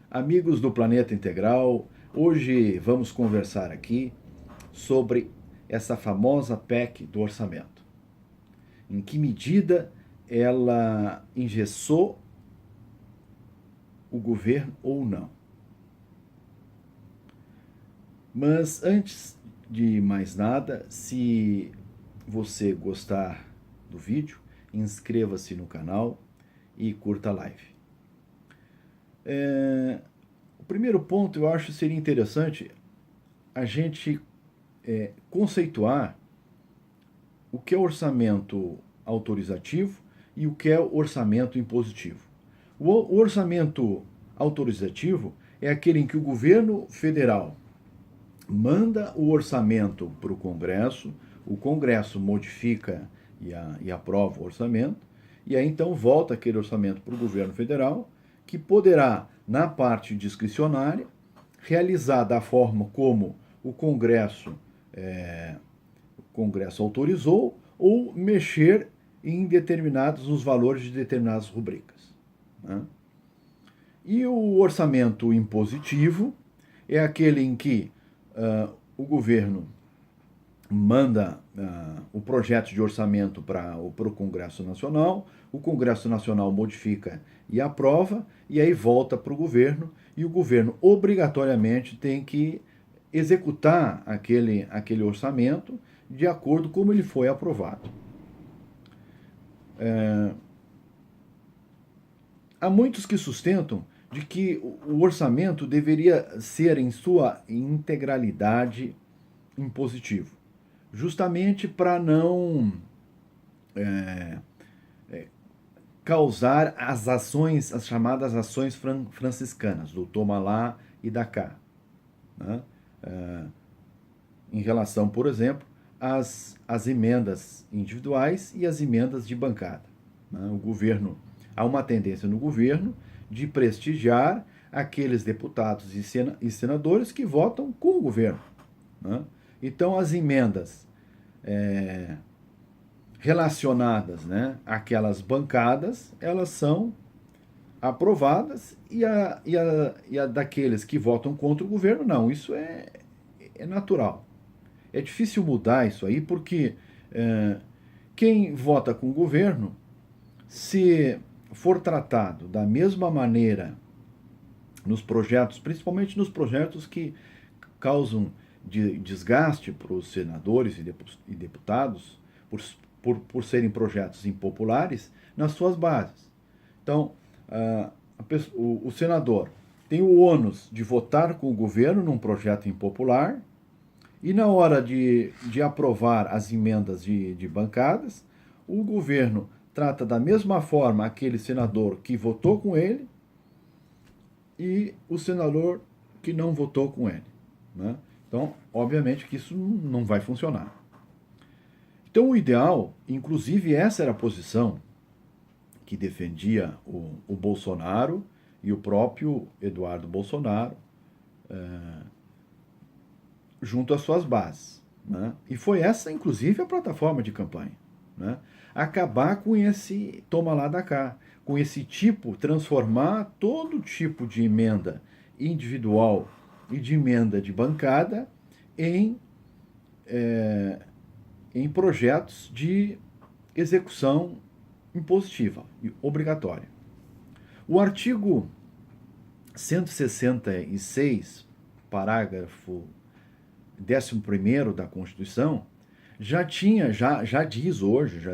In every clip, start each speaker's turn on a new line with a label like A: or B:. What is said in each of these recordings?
A: Amigos do Planeta Integral, hoje vamos conversar aqui sobre essa famosa PEC do orçamento. Em que medida ela engessou o governo ou não. Mas antes de mais nada, se você gostar do vídeo, inscreva-se no canal e curta a live. O primeiro ponto eu acho seria interessante a gente conceituar o que é orçamento autorizativo e o que é orçamento impositivo. O orçamento autorizativo é aquele em que o governo federal manda o orçamento para o Congresso modifica e aprova o orçamento, e aí então volta aquele orçamento para o governo federal, que poderá, na parte discricionária, realizar da forma como o Congresso autorizou ou mexer nos valores de determinadas rubricas. Né? E o orçamento impositivo é aquele em que o governo manda o projeto de orçamento para o Congresso Nacional, o Congresso Nacional modifica e aprova, e aí volta para o governo, e o governo obrigatoriamente tem que executar aquele orçamento de acordo com como ele foi aprovado. Há muitos que sustentam de que o orçamento deveria ser em sua integralidade impositivo, justamente para não causar as chamadas ações franciscanas, do toma lá e dá cá, né? Em relação, por exemplo, às emendas individuais e às emendas de bancada. Né? Há uma tendência no governo de prestigiar aqueles deputados e senadores que votam com o governo. Né? Então, as emendas relacionadas, né, àquelas bancadas, elas são aprovadas, e a daqueles que votam contra o governo, não. Isso é natural. É difícil mudar isso aí, porque quem vota com o governo, se for tratado da mesma maneira nos projetos, principalmente nos projetos que causam desgaste para os senadores e deputados, por serem projetos impopulares, nas suas bases. Então, o senador tem o ônus de votar com o governo num projeto impopular, e na hora de aprovar as emendas de bancadas, o governo trata da mesma forma aquele senador que votou com ele e o senador que não votou com ele. Né? Então, obviamente que isso não vai funcionar. Então, o ideal, inclusive essa era a posição que defendia o Bolsonaro e o próprio Eduardo Bolsonaro, junto às suas bases. Né? E foi essa, inclusive, a plataforma de campanha. Né? Acabar com esse toma lá da cá, com esse transformar todo tipo de emenda individual e de emenda de bancada em projetos de execução impositiva e obrigatória. O artigo 166, parágrafo 11º da Constituição, já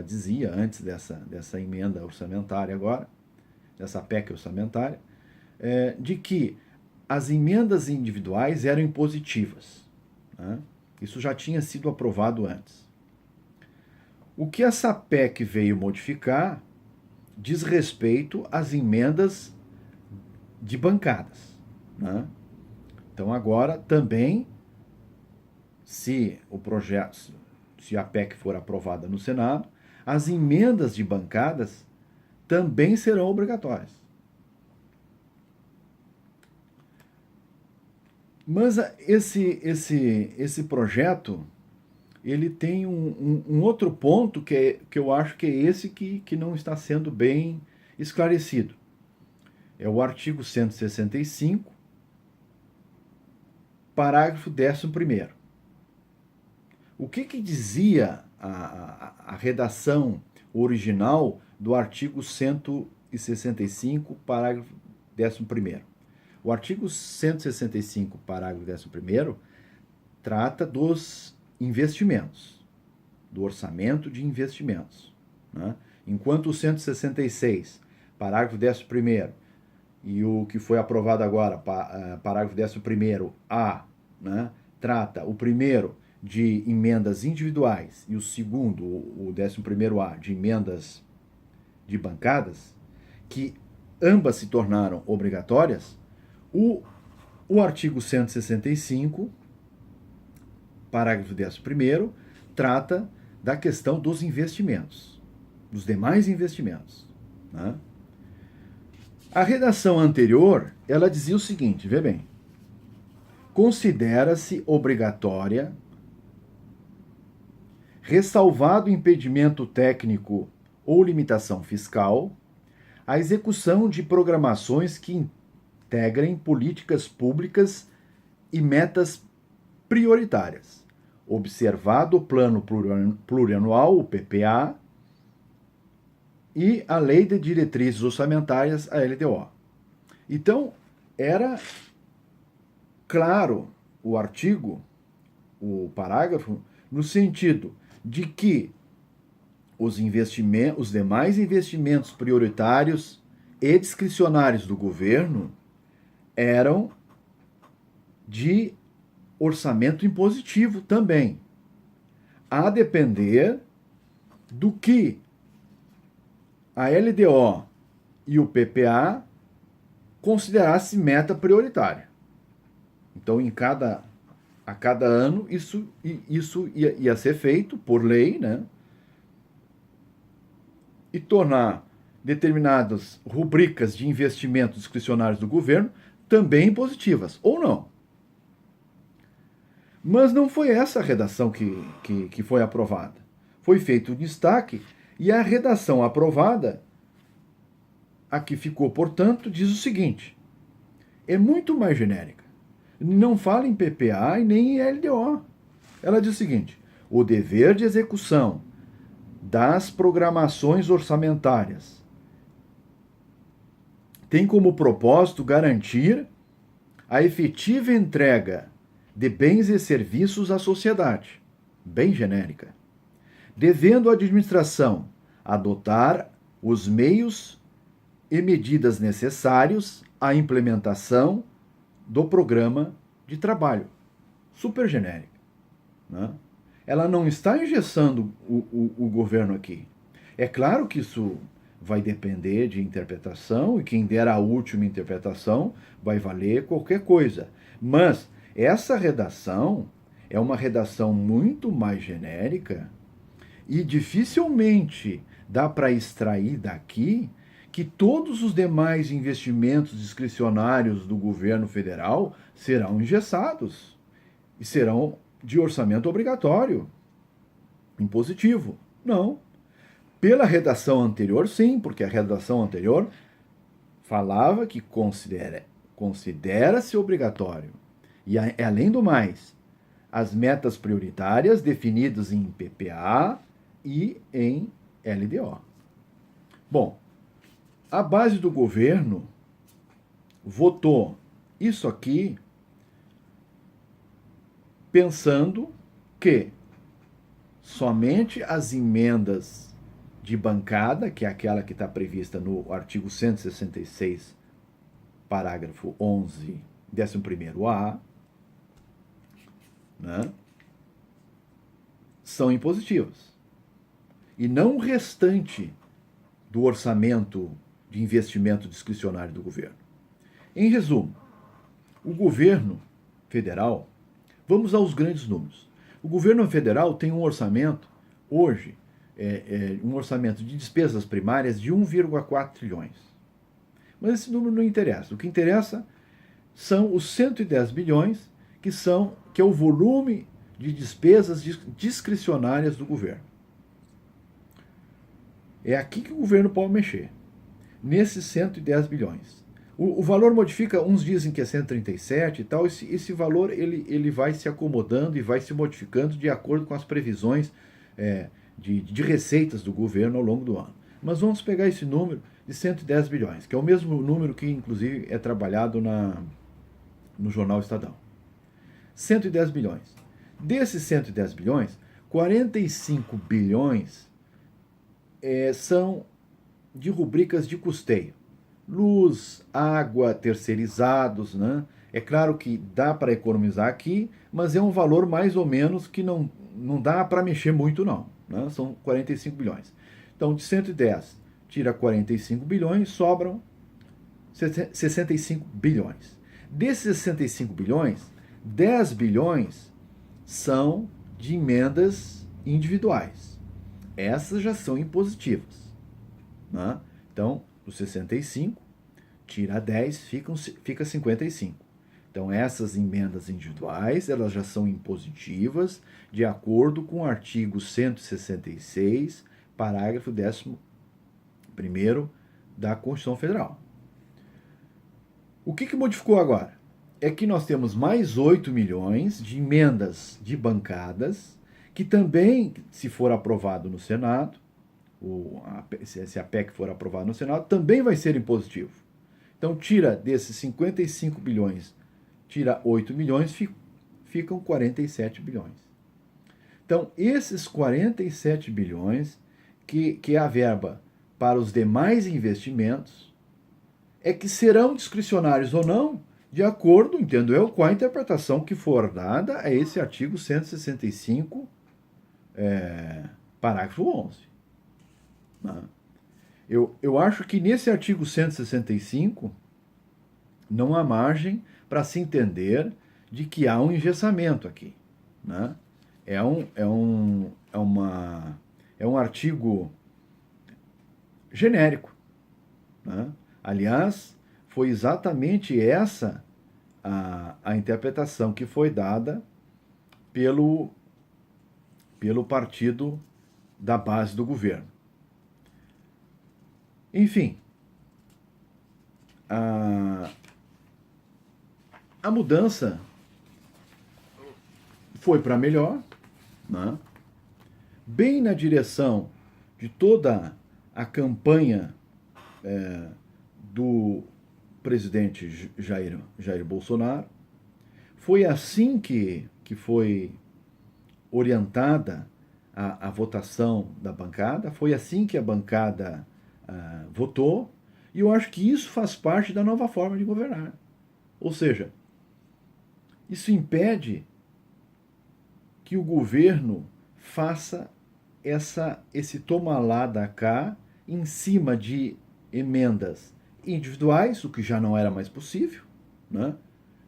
A: dizia antes dessa emenda orçamentária agora, dessa PEC orçamentária, de que as emendas individuais eram impositivas. Né? Isso já tinha sido aprovado antes. O que essa PEC veio modificar diz respeito às emendas de bancadas. Né? Então agora também, se a PEC for aprovada no Senado, as emendas de bancadas também serão obrigatórias. Mas esse projeto, ele tem um outro ponto que eu acho que é esse que não está sendo bem esclarecido. É o artigo 165, parágrafo 11º. O que dizia a redação original do artigo 165, parágrafo 11º? O artigo 165, parágrafo 11º, trata dos investimentos, do orçamento de investimentos, né? Enquanto o 166, parágrafo 11º, e o que foi aprovado agora, parágrafo 11º-A, né, trata o primeiro de emendas individuais e o segundo, o 11º-A, de emendas de bancadas, que ambas se tornaram obrigatórias, o artigo 165, parágrafo 11º, trata da questão dos investimentos, dos demais investimentos, né? A redação anterior, ela dizia o seguinte, vê bem: considera-se obrigatória, ressalvado impedimento técnico ou limitação fiscal, a execução de programações que integrem políticas públicas e metas prioritárias, observado o Plano Plurianual, o PPA, e a Lei de Diretrizes Orçamentárias, a LDO. Então, era claro o artigo, o parágrafo, no sentido de que os demais investimentos prioritários e discricionários do governo eram de orçamento impositivo também, a depender do que a LDO e o PPA considerasse meta prioritária. Então, a cada ano, isso ia ser feito por lei, né? E tornar determinadas rubricas de investimentos discricionários do governo também positivas, ou não. Mas não foi essa a redação que foi aprovada. Foi feito o destaque e a redação aprovada, a que ficou, portanto, diz o seguinte: é muito mais genérica. Não fala em PPA e nem em LDO. Ela diz o seguinte: o dever de execução das programações orçamentárias tem como propósito garantir a efetiva entrega de bens e serviços à sociedade, bem genérica, devendo a administração adotar os meios e medidas necessários à implementação do programa de trabalho, super genérica, né? Ela não está engessando o governo aqui. É claro que isso vai depender de interpretação, e quem der a última interpretação vai valer qualquer coisa. Mas essa redação é uma redação muito mais genérica e dificilmente dá para extrair daqui que todos os demais investimentos discricionários do governo federal serão engessados e serão de orçamento obrigatório, impositivo. Não. Pela redação anterior, sim, porque a redação anterior falava que considera-se obrigatório. E, além do mais, as metas prioritárias definidas em PPA e em LDO. Bom, a base do governo votou isso aqui pensando que somente as emendas de bancada, que é aquela que está prevista no artigo 166, parágrafo 11, 11º-A, né, são impositivas. E não o restante do orçamento de investimento discricionário do governo. Em resumo, o governo federal, vamos aos grandes números. O governo federal tem um orçamento, hoje, um orçamento de despesas primárias de 1,4 trilhões. Mas esse número não interessa. O que interessa são os 110 bilhões, que é o volume de despesas discricionárias do governo. É aqui que o governo pode mexer, nesses 110 bilhões. O valor modifica, uns dizem que é 137 e tal, esse valor ele vai se acomodando e vai se modificando de acordo com as previsões de receitas do governo ao longo do ano. Mas vamos pegar esse número de 110 bilhões, que é o mesmo número que inclusive é trabalhado no jornal Estadão. 110 bilhões. Desses 110 bilhões, 45 bilhões são de rubricas de custeio. Luz, água, terceirizados, né? É claro que dá para economizar aqui, mas é um valor mais ou menos que não dá para mexer muito não, né? São 45 bilhões. Então, de 110, tira 45 bilhões, sobram 65 bilhões. Desses 65 bilhões, 10 bilhões são de emendas individuais. Essas já são impositivas, né? Então, dos 65, tira 10, fica 55. Então, essas emendas individuais, elas já são impositivas, de acordo com o artigo 166, parágrafo 11º da Constituição Federal. O que modificou agora? É que nós temos mais 8 milhões de emendas de bancadas, que também, se for aprovado no Senado, se a PEC for aprovada no Senado, também vai ser impositivo. Então, tira desses 55 bilhões, tira 8 milhões, ficam 47 bilhões. Então, esses 47 bilhões, que é a verba para os demais investimentos, é que serão discricionários ou não, de acordo, entendo eu, com a interpretação que for dada a esse artigo 165, parágrafo 11. Eu acho que nesse artigo 165 não há margem para se entender de que há um engessamento aqui, né? É um artigo genérico, né? Aliás, foi exatamente essa a interpretação que foi dada pelo partido da base do governo. Enfim, a mudança foi para melhor, né? Bem na direção de toda a campanha do presidente Jair Bolsonaro. Foi assim que foi orientada a votação da bancada, foi assim que a bancada votou, e eu acho que isso faz parte da nova forma de governar. Ou seja, isso impede que o governo faça esse toma lá da cá em cima de emendas individuais, o que já não era mais possível, né?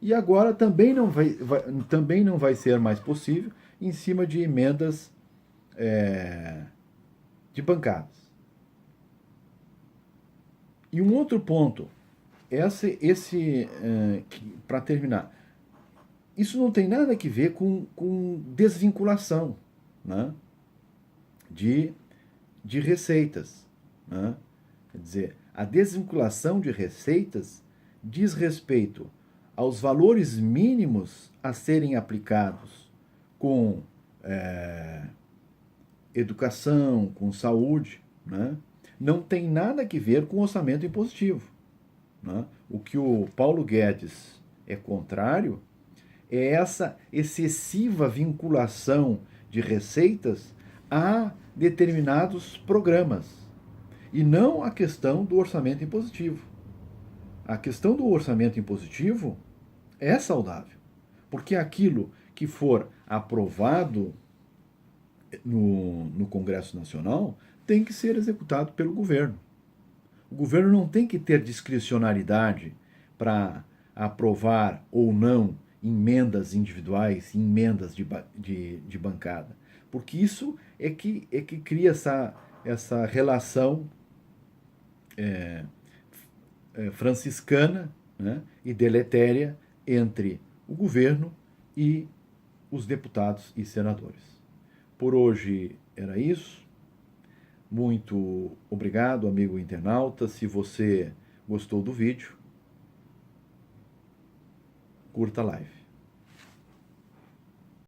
A: E agora também não vai ser mais possível em cima de emendas de bancadas. E um outro ponto, para terminar, isso não tem nada a ver com desvinculação, né, de receitas, né? Quer dizer, a desvinculação de receitas diz respeito aos valores mínimos a serem aplicados com educação, com saúde, né? Não tem nada a ver com orçamento impositivo, né? O que o Paulo Guedes é contrário é essa excessiva vinculação de receitas a determinados programas, e não a questão do orçamento impositivo. A questão do orçamento impositivo é saudável, porque aquilo que for aprovado no Congresso Nacional tem que ser executado pelo governo. O governo não tem que ter discricionariedade para aprovar ou não emendas individuais, emendas de bancada, porque isso é que cria essa relação franciscana, né, e deletéria entre o governo e os deputados e senadores. Por hoje era isso. Muito obrigado, amigo internauta. Se você gostou do vídeo, curta a live.